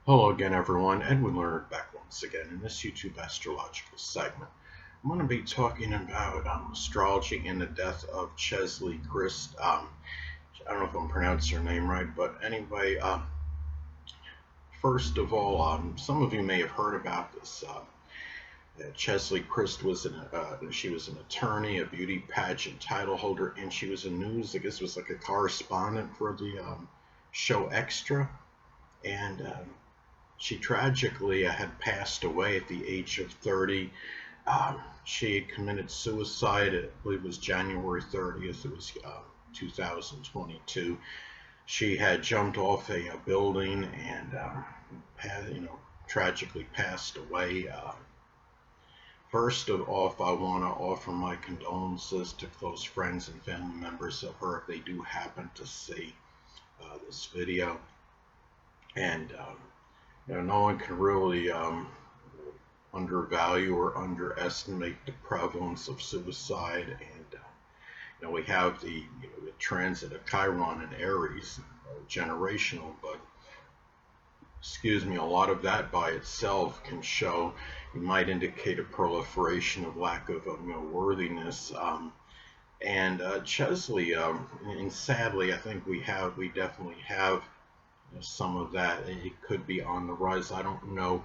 Hello again, everyone. Edwin Learnard back once again in this YouTube astrological segment. I'm going to be talking about astrology and the death of Cheslie Kryst. I don't know if I'm pronouncing her name right, but anyway, first of all, some of you may have heard about this. Cheslie Kryst she was an attorney, a beauty pageant title holder, and she was a news, I guess it was like a correspondent for the show Extra. And she tragically had passed away at the age of 30. She had committed suicide, I believe it was January 30th, it was 2022. She had jumped off a building and tragically passed away. First of all, I want to offer my condolences to close friends and family members of her if they do happen to see this video. And no one can really undervalue or underestimate the prevalence of suicide. And we have the transit of Chiron and Aries, generational, but a lot of that by itself can show, it might indicate a proliferation of lack of worthiness. And Cheslie, and sadly, I think we definitely have some of that. It could be on the rise. I don't know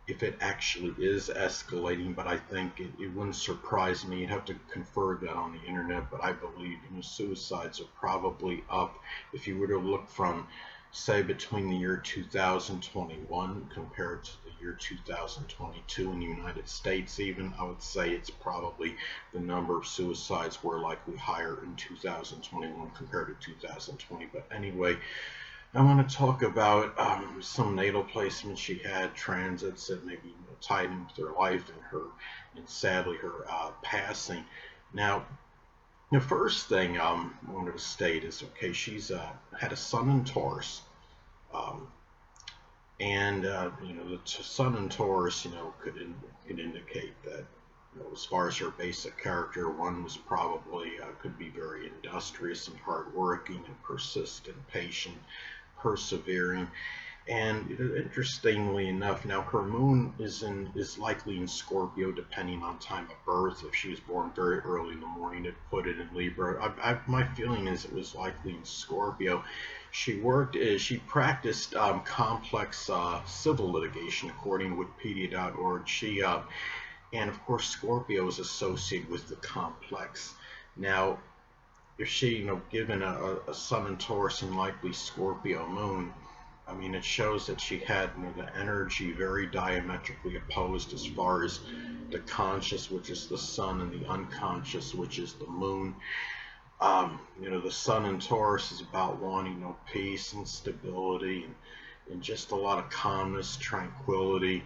if it actually is escalating, but I think it wouldn't surprise me. You'd have to confer that on the internet, but I believe suicides are probably up. If you were to look from, say, between the year 2021 compared to the year 2022 in the United States even, I would say it's probably the number of suicides were likely higher in 2021 compared to 2020. But anyway, I want to talk about some natal placements she had, transits that maybe tied in with her life and sadly her passing. Now, the first thing I wanted to state is, okay, she's had a sun in Taurus, and the sun in Taurus, could indicate that, as far as her basic character, one was probably could be very industrious and hardworking and persistent, patient, persevering. And interestingly enough, now her moon is likely in Scorpio, depending on time of birth. If she was born very early in the morning, it put it in Libra. My feeling is it was likely in Scorpio. She practiced complex civil litigation, according to Wikipedia.org. And of course, Scorpio is associated with the complex. Now, if she, given a sun in Taurus and likely Scorpio moon, I mean, it shows that she had the energy very diametrically opposed as far as the conscious, which is the sun, and the unconscious, which is the moon. The sun in Taurus is about wanting peace and stability and just a lot of calmness, tranquility.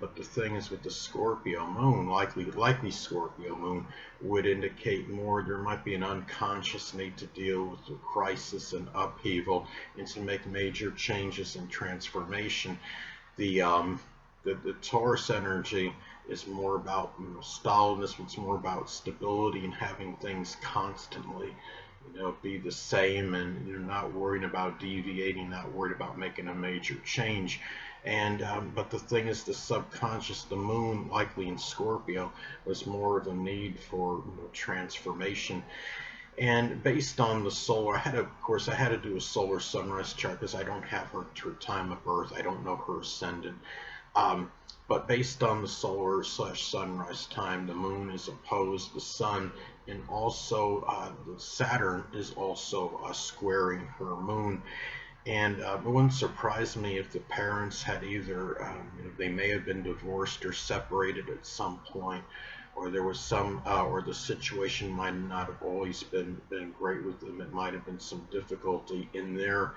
But the thing is, with the Scorpio moon, likely Scorpio moon would indicate more there might be an unconscious need to deal with the crisis and upheaval and to make major changes and transformation. The Taurus energy is more about stolidness. It's more about stability and having things constantly be the same, and you're not worrying about deviating, not worried about making a major change. And but the thing is, the subconscious, the moon likely in Scorpio, was more of a need for transformation. And based on the solar, I had to do a solar sunrise chart because I don't have her time of birth. I don't know her ascendant. But based on the solar / sunrise time, the moon is opposed the sun, and also the Saturn is also squaring her moon. And it wouldn't surprise me if the parents had either, they may have been divorced or separated at some point, or there was or the situation might not have always been great with them. It might have been some difficulty in their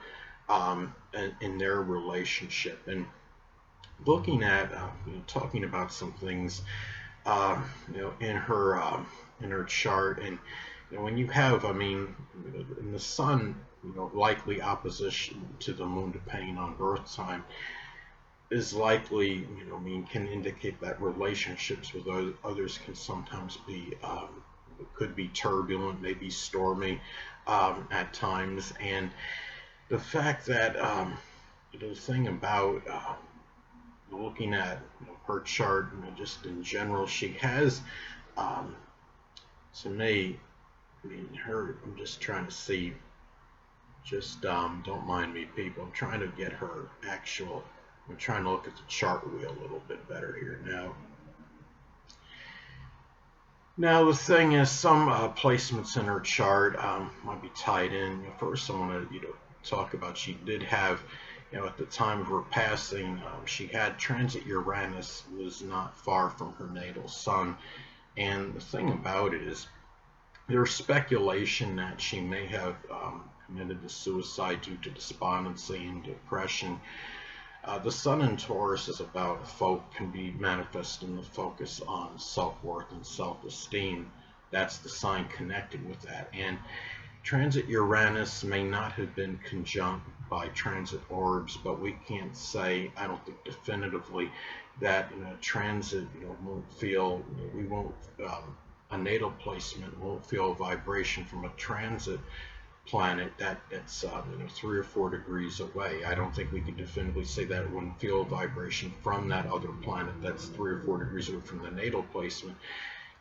relationship. And looking at, talking about some things, in her chart, and when you have, in the sun, likely opposition to the moon, depending on birth time, is likely, can indicate that relationships with others can sometimes be, could be turbulent, maybe stormy at times. And the fact that the thing about looking at her chart, just in general, she has, um, to me, I mean, her. I'm just trying to see. Just don't mind me, people. I'm trying to get her actual. I'm trying to look at the chart wheel a little bit better here now. Now the thing is, some placements in her chart might be tied in. First, I want to talk about she did have, at the time of her passing, she had transit Uranus was not far from her natal sun, and the thing about it is there's speculation that she may have committed the suicide due to despondency and depression. The sun in Taurus is about can be manifest in the focus on self-worth and self-esteem. That's the sign connected with that. And transit Uranus may not have been conjunct by transit orbs, but we can't say, I don't think definitively, that transit won't feel, we won't, a natal placement won't feel a vibration from a transit planet that's 3 or 4 degrees away. I don't think we can definitively say that it wouldn't feel a vibration from that other planet that's 3 or 4 degrees away from the natal placement.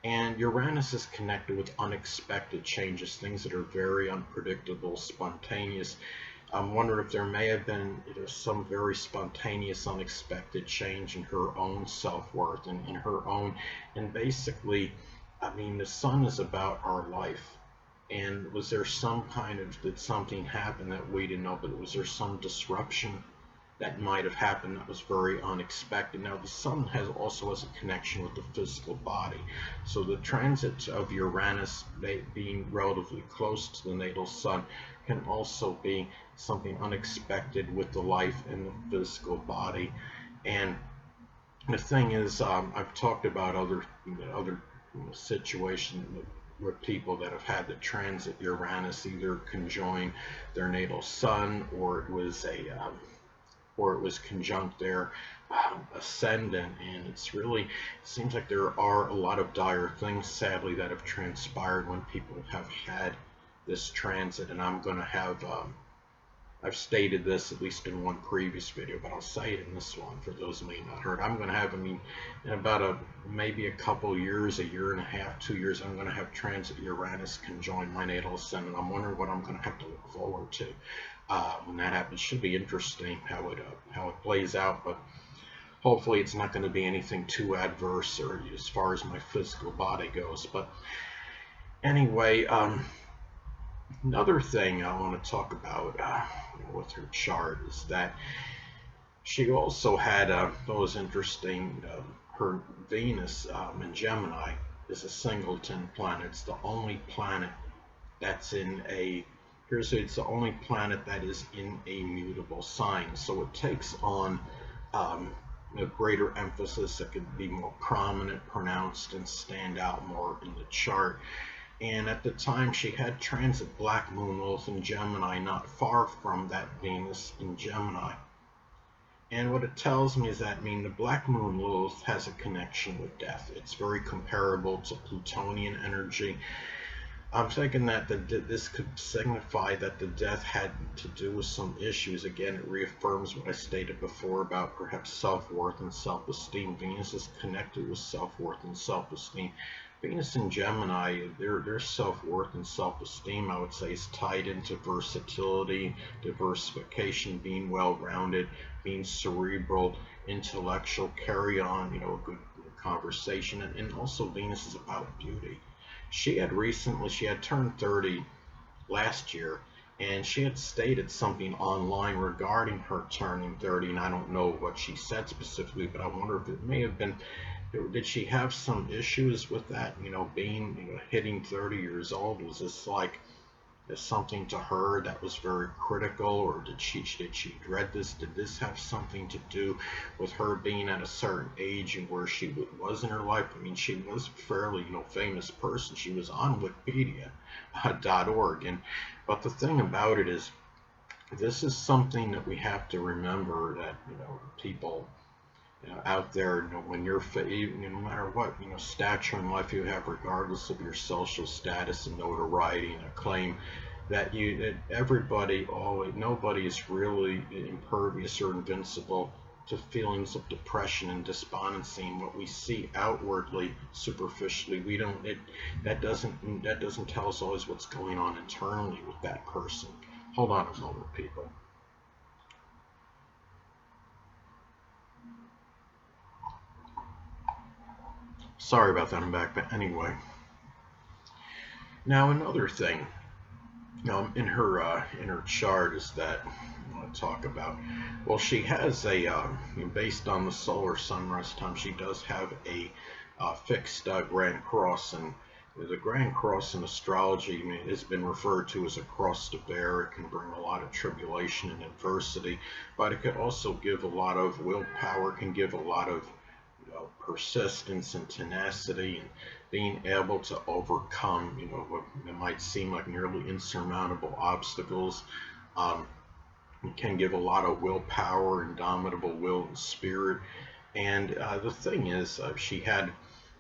And Uranus is connected with unexpected changes, things that are very unpredictable, spontaneous. I'm wondering if there may have been some very spontaneous, unexpected change in her own self-worth and in her own. And basically, I mean, the sun is about our life. And was there some kind of, did something happen that we didn't know, but was there some disruption that might have happened that was very unexpected? Now, the sun also has a connection with the physical body. So the transit of Uranus being relatively close to the natal sun can also be something unexpected with the life in the physical body. And the thing is, I've talked about other situations where people that have had the transit Uranus either conjoin their natal sun, or it was conjunct their ascendant, and it seems like there are a lot of dire things, sadly, that have transpired when people have had this transit. And I'm going to have I've stated this at least in one previous video, but I'll say it in this one for those who may not heard. I'm going to have, in about maybe a couple years, a year and a half, 2 years, I'm going to have transit Uranus conjoin my natal ascendant. I'm wondering what I'm going to have to look forward to when that happens. Should be interesting how it plays out, but hopefully it's not going to be anything too adverse or as far as my physical body goes. But anyway, another thing I want to talk about with her chart is that she also had those interesting, her Venus in Gemini is a singleton planet. It's the only planet that's it's the only planet that is in a mutable sign. So it takes on a greater emphasis. It could be more prominent, pronounced, and stand out more in the chart. And at the time, she had transit Black Moon Lilith in Gemini, not far from that Venus in Gemini. And what it tells me is that, the Black Moon Lilith has a connection with death. It's very comparable to Plutonian energy. I'm thinking that this could signify that the death had to do with some issues. Again, it reaffirms what I stated before about perhaps self-worth and self-esteem. Venus is connected with self-worth and self-esteem. Venus in Gemini, their self-worth and self-esteem, I would say, is tied into versatility, diversification, being well-rounded, being cerebral, intellectual, carry on, a good conversation. And also Venus is about beauty. She had turned 30 last year, and she had stated something online regarding her turning 30, and I don't know what she said specifically, but I wonder if it may have been, did she have some issues with that, hitting 30 years old? Was this like something to her that was very critical, or did she dread this? Did this have something to do with her being at a certain age and where she was in her life? She was a fairly famous person. She was on Wikipedia.org, but the thing about it is, this is something that we have to remember, that people out there, when you're no matter what stature in life you have, regardless of your social status and notoriety and acclaim, that everybody always, nobody is really impervious or invincible to feelings of depression and despondency. And what we see outwardly, superficially, we don't it that doesn't tell us always what's going on internally with that person. Hold on a moment, people. Sorry about that, I'm back. But anyway, now another thing, in her chart is that I want to talk about. Well, she has a based on the solar sunrise time, she does have a fixed Grand Cross, and the Grand Cross in astrology, I mean, has been referred to as a cross to bear. It can bring a lot of tribulation and adversity, but it could also give a lot of willpower, can give a lot of persistence and tenacity, and being able to overcome, what might seem like nearly insurmountable obstacles. Um, it can give a lot of willpower, indomitable will and spirit. And the thing is, she had,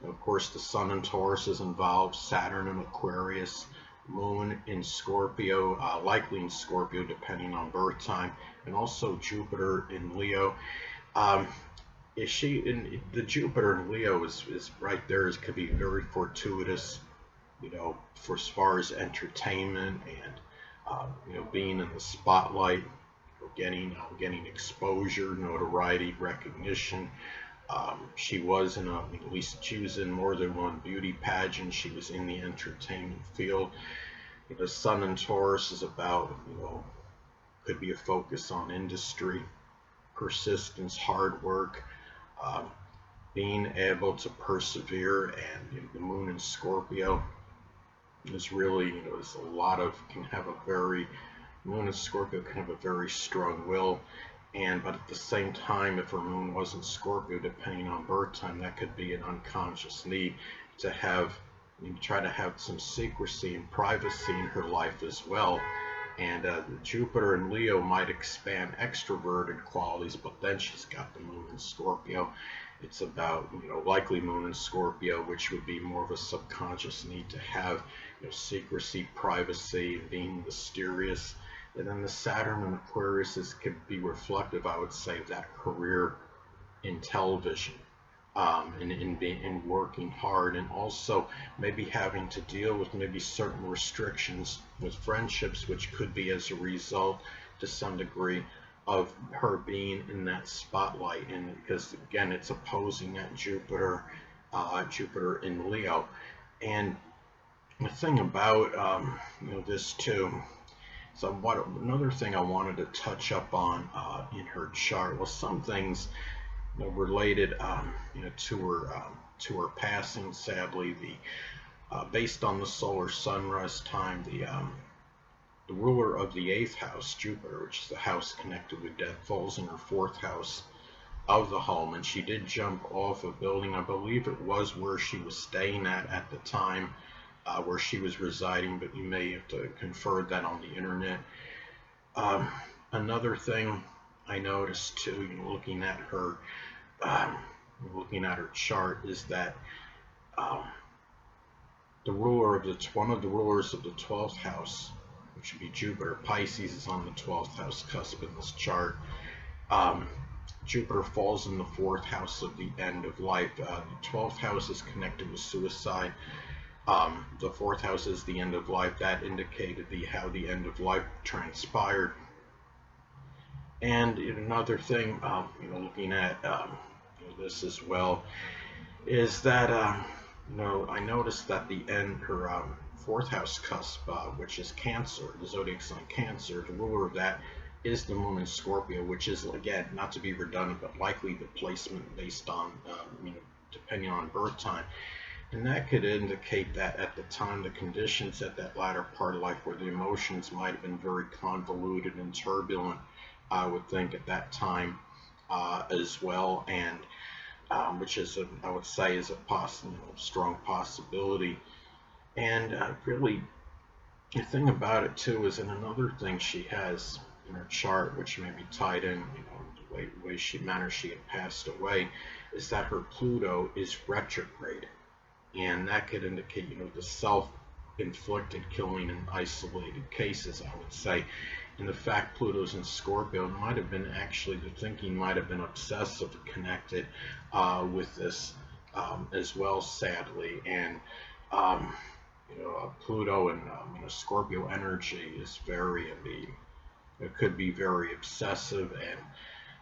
of course, the Sun in Taurus is involved, Saturn in Aquarius, Moon in Scorpio, likely in Scorpio depending on birth time, and also Jupiter in Leo. Um, is she in the Jupiter in Leo is right there, is could be very fortuitous, for as far as entertainment and being in the spotlight, getting exposure, notoriety, recognition. She was in at least she was in more than one beauty pageant. She was in the entertainment field. Sun in Taurus is about, could be a focus on industry, persistence, hard work, um, being able to persevere. And the Moon in Scorpio is really, is a lot of, can have a very, Moon in Scorpio can have a very strong will. But at the same time, if her moon wasn't Scorpio, depending on birth time, that could be an unconscious need to have, try to have some secrecy and privacy in her life as well. And Jupiter in Leo might expand extroverted qualities, but then she's got the moon in Scorpio. It's about, likely Moon in Scorpio, which would be more of a subconscious need to have, secrecy, privacy, being mysterious. And then the Saturn in Aquarius could be reflective, I would say, of that career in television, and in working hard, and also maybe having to deal with maybe certain restrictions with friendships, which could be as a result to some degree of her being in that spotlight. And because again, it's opposing that Jupiter in Leo. And the thing about this too. So another thing I wanted to touch up on in her chart was some things related to her passing. Sadly, based on the solar sunrise time, the ruler of the 8th house, Jupiter, which is the house connected with death, falls in her 4th house of the home, and she did jump off a building. I believe it was where she was staying at the time, where she was residing, but you may have to confer that on the internet. Another thing I noticed too, looking at her chart, is that one of the rulers of the 12th house, which would be Jupiter, Pisces, is on the 12th house cusp in this chart. Jupiter falls in the 4th house of the end of life. The 12th house is connected with suicide. The 4th house is the end of life. That indicated how the end of life transpired. And another thing, looking at this as well, is that I noticed that her 4th house cusp, which is Cancer, the zodiac sign Cancer, the ruler of that is the Moon in Scorpio, which is, again, not to be redundant, but likely the placement based on, depending on birth time. And that could indicate that at the time, the conditions at that latter part of life, where the emotions might have been very convoluted and turbulent, I would think at that time as well, and which is, I would say, is a strong possibility. And really, the thing about it too is, and another thing she has in her chart, which may be tied in, the way she had passed away, is that her Pluto is retrograde. And that could indicate, the self inflicted killing in isolated cases, I would say. And the fact Pluto's in Scorpio might have been actually, the thinking might have been obsessive connected with this as well, sadly. And Pluto and Scorpio energy is very, I mean, it could be very obsessive,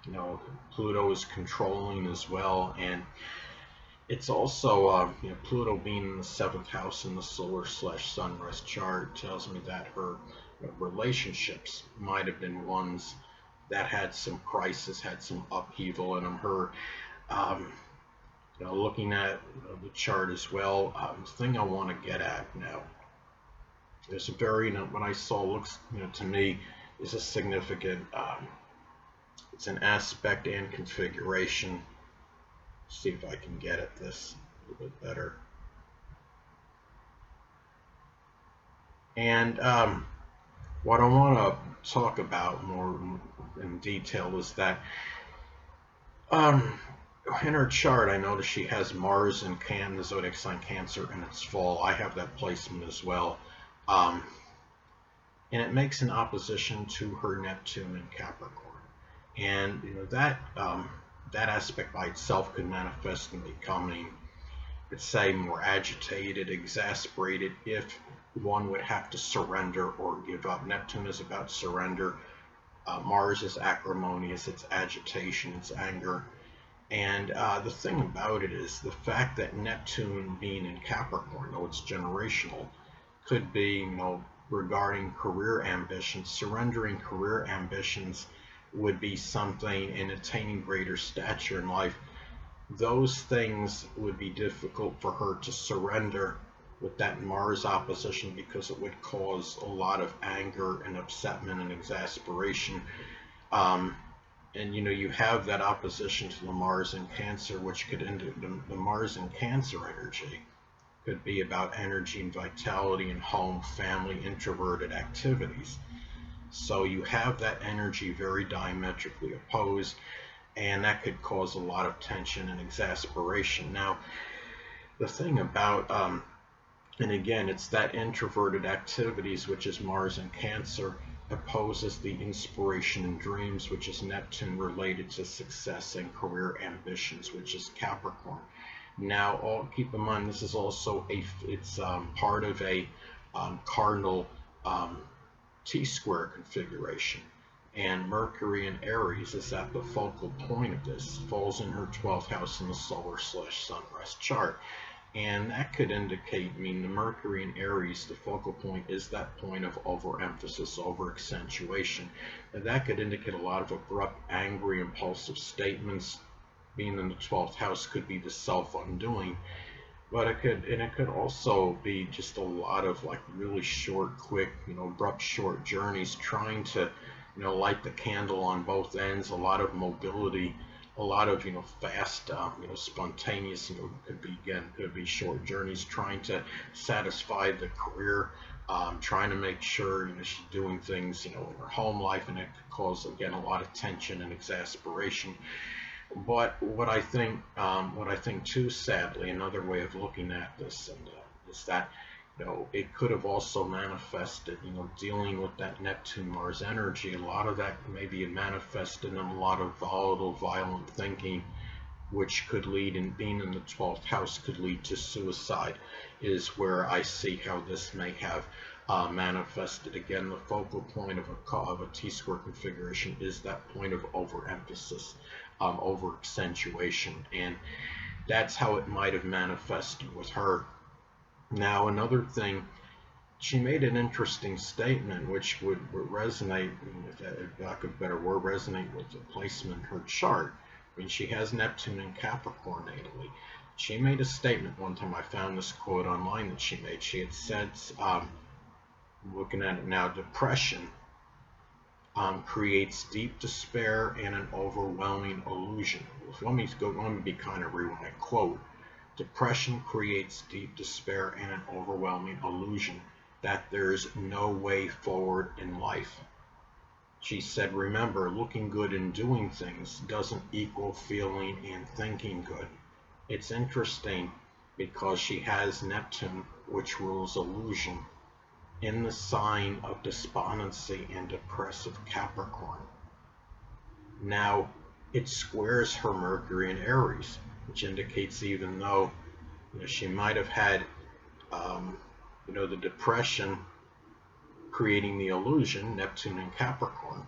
and Pluto is controlling as well. And it's also, Pluto being in the seventh house in the solar/sunrise chart tells me that her relationships might have been ones that had some crisis, had some upheaval in them. Her, um, looking at the chart as well, the thing I want to get at now, there's a very, what I saw looks, to me, is a significant, it's an aspect and configuration. See if I can get at this a little bit better. And what I want to talk about more in detail is that in her chart, I notice she has Mars in the zodiac sign Cancer in its fall. I have that placement as well. And it makes an opposition to her Neptune in Capricorn. And that aspect by itself could manifest in becoming, let's say, more agitated, exasperated, if one would have to surrender or give up. Neptune is about surrender. Mars is acrimonious, it's agitation, it's anger. And the thing about it is the fact that Neptune being in Capricorn, though it's generational, could be, regarding career ambitions. Surrendering career ambitions would be something, in attaining greater stature in life. Those things would be difficult for her to surrender with that Mars opposition, because it would cause a lot of anger and upsetment and exasperation. And you have that opposition to the Mars in Cancer, which could end the Mars in Cancer energy could be about energy and vitality and home, family, introverted activities. So you have that energy very diametrically opposed, and that could cause a lot of tension and exasperation. Now, the thing about, and again, it's that introverted activities, which is Mars in Cancer, opposes the inspiration and dreams, which is Neptune, related to success and career ambitions, which is Capricorn. Now, keep in mind, this is also it's part of a cardinal T-square configuration, and Mercury in Aries is at the focal point of this. Falls in her 12th house in the solar/sunrise chart, and that could indicate, the Mercury in Aries, the focal point, is that point of overemphasis, over-accentuation. And that could indicate a lot of abrupt, angry, impulsive statements. Being in the 12th house could be the self-undoing, but it could also be just a lot of really short, quick, abrupt, short journeys, trying to, light the candle on both ends. A lot of mobility, a lot of fast, spontaneous, could be short journeys, trying to satisfy the career, trying to make sure she's doing things in her home life, and it could cause, again, a lot of tension and exasperation. But what I think too, sadly, another way of looking at this, and is that it could have also manifested, dealing with that Neptune-Mars energy. A lot of that maybe manifested in a lot of volatile, violent thinking, which could lead, in being in the 12th house, could lead to suicide, is where I see how this may have manifested. Again, the focal point of a T-square configuration is that point of overemphasis, over accentuation, and that's how it might have manifested with her. Now, another thing, she made an interesting statement which would resonate, if lack of a better word, resonate with the placement in her chart. She has Neptune in Capricorn natally. She made a statement one time. I found this quote online that she made. She had said, looking at it now, depression creates deep despair and an overwhelming illusion. Let me be kind of rewind. Quote: depression creates deep despair and an overwhelming illusion that there's no way forward in life. She said, remember, looking good and doing things doesn't equal feeling and thinking good. It's interesting. because she has Neptune, which rules illusion, in the sign of despondency and depressive Capricorn. Now, it squares her Mercury in Aries, which indicates even though she might have had the depression creating the illusion, Neptune in Capricorn,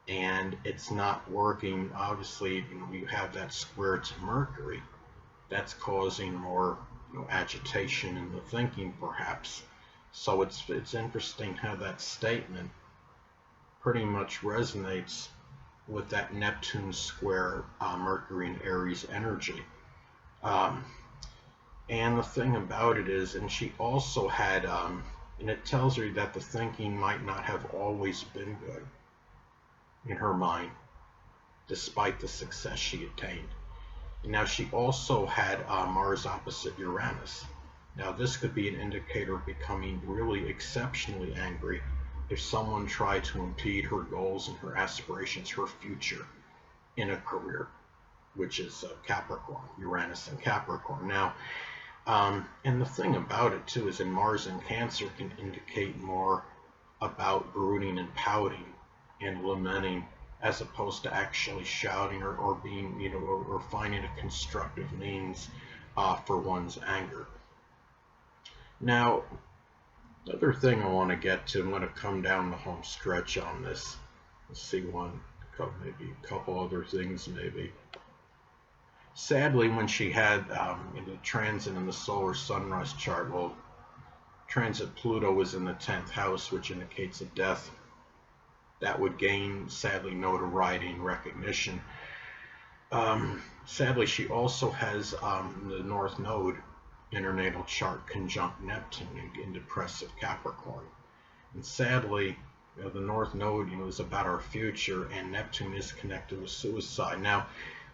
and it's not working. Obviously, you have that square to Mercury. That's causing more agitation in the thinking, perhaps. So it's interesting how that statement pretty much resonates with that Neptune square Mercury and Aries energy. And the thing about it is, and she also had, and it tells her that the thinking might not have always been good in her mind, despite the success she attained. Now, she also had Mars opposite Uranus. Now, this could be an indicator of becoming really exceptionally angry if someone tried to impede her goals and her aspirations, her future in a career, which is Capricorn, Uranus and Capricorn. Now, and the thing about it, too, is in Mars in Cancer can indicate more about brooding and pouting and lamenting, as opposed to actually shouting or being, or finding a constructive means for one's anger. Now, the other thing I want to get to, I'm going to come down the home stretch on this. Let's see maybe a couple other things, maybe. Sadly, when she had the transit in the solar sunrise chart, well, transit Pluto was in the 10th house, which indicates a death that would gain, sadly, notoriety and recognition. Sadly, she also has the North Node in her natal chart conjunct Neptune in depressive Capricorn. And sadly, the North Node, is about our future, and Neptune is connected with suicide. Now,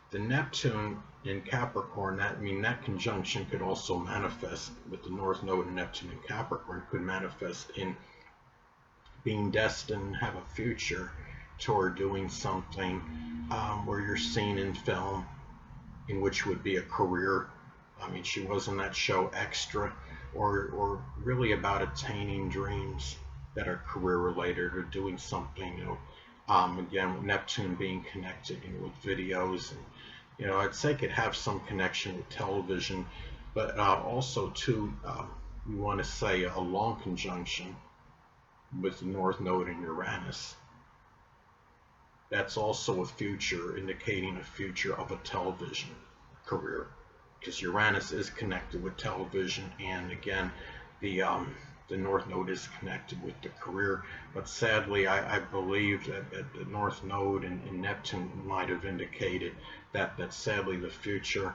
the Neptune in Capricorn, that conjunction could also manifest with the North Node and Neptune in Capricorn, could manifest in being destined to have a future toward doing something where you're seen in film, in which would be a career. She was in that show Extra, or really about attaining dreams that are career related, or doing something, again, with Neptune being connected with videos, and I'd say it could have some connection with television, but also too, we want to say a long conjunction with the North Node and Uranus. That's also a future, indicating a future of a television career, because Uranus is connected with television, and again, the North Node is connected with the career. But sadly, I believe that the North Node and Neptune might have indicated that sadly the future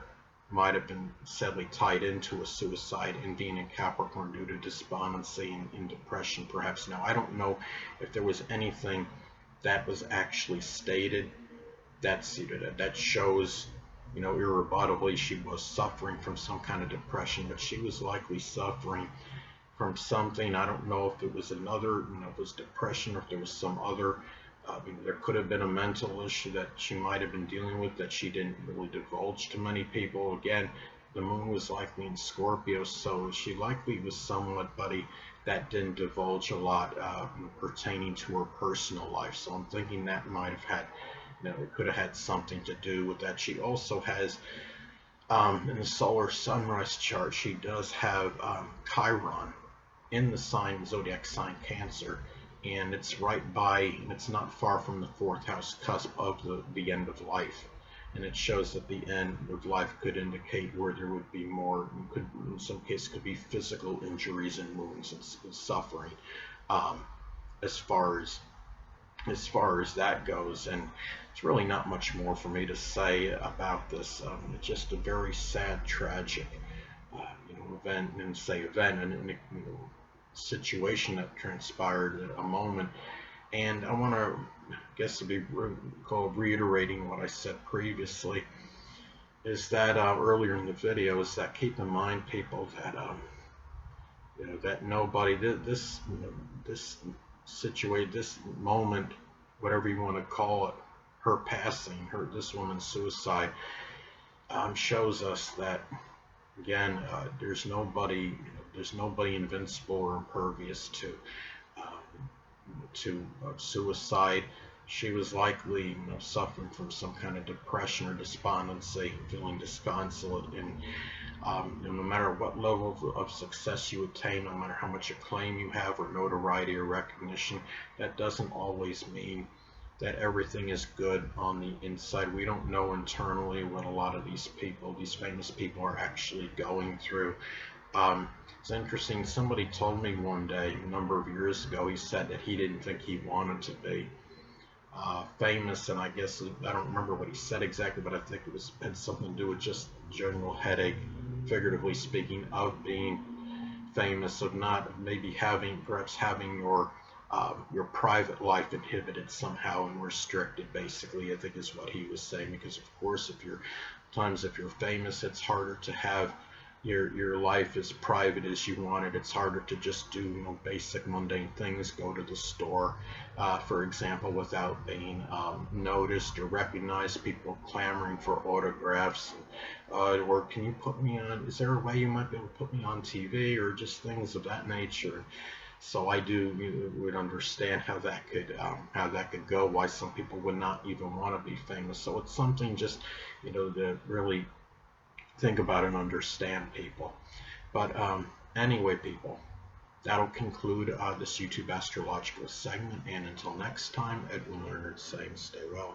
might have been sadly tied into a suicide and being in Capricorn due to despondency and depression, perhaps. Now, I don't know if there was anything that was actually stated that shows, irrebuttably she was suffering from some kind of depression, but she was likely suffering from something. I don't know if it was another, if it was depression, or if there was some other, there could have been a mental issue that she might have been dealing with that she didn't really divulge to many people. Again, the moon was likely in Scorpio, so she likely was somebody that didn't divulge a lot pertaining to her personal life. So I'm thinking that might have had, it could have had something to do with that. She also has, in the solar sunrise chart, she does have Chiron in the zodiac sign Cancer, and it's it's not far from the 4th house cusp of the end of life. And it shows that the end of life could indicate where there would be more, in some cases, could be physical injuries and wounds and suffering, as far as that goes. And it's really not much more for me to say about this. It's just a very sad, tragic, event, and situation that transpired at a moment. And I want to, to be called reiterating what I said previously, is that earlier in the video, is that keep in mind, people, that that nobody, this situation, this moment, whatever you want to call it, her passing, this woman's suicide, shows us that Again, there's nobody invincible or impervious to suicide. She was likely, suffering from some kind of depression or despondency, feeling disconsolate, and no matter what level of success you attain, no matter how much acclaim you have or notoriety or recognition, that doesn't always mean that everything is good on the inside. We don't know internally what a lot of these people, these famous people, are actually going through. It's interesting. Somebody told me one day, a number of years ago, he said that he didn't think he wanted to be famous, and I guess I don't remember what he said exactly, but I think it had something to do with just general headache, figuratively speaking, of being famous, of not maybe perhaps having your private life inhibited somehow and restricted. Basically, I think is what he was saying, because of course, if you're famous, it's harder to have your life as private as you want it. It's harder to just do basic mundane things, go to the store, for example, without being noticed or recognized. People clamoring for autographs, or can you put me on? Is there a way you might be able to put me on TV, or just things of that nature? So I would understand how that could go. Why some people would not even want to be famous. So it's something just to really think about and understand, people. But anyway, people, that'll conclude this YouTube astrological segment. And until next time, Edwin Learnard saying stay well.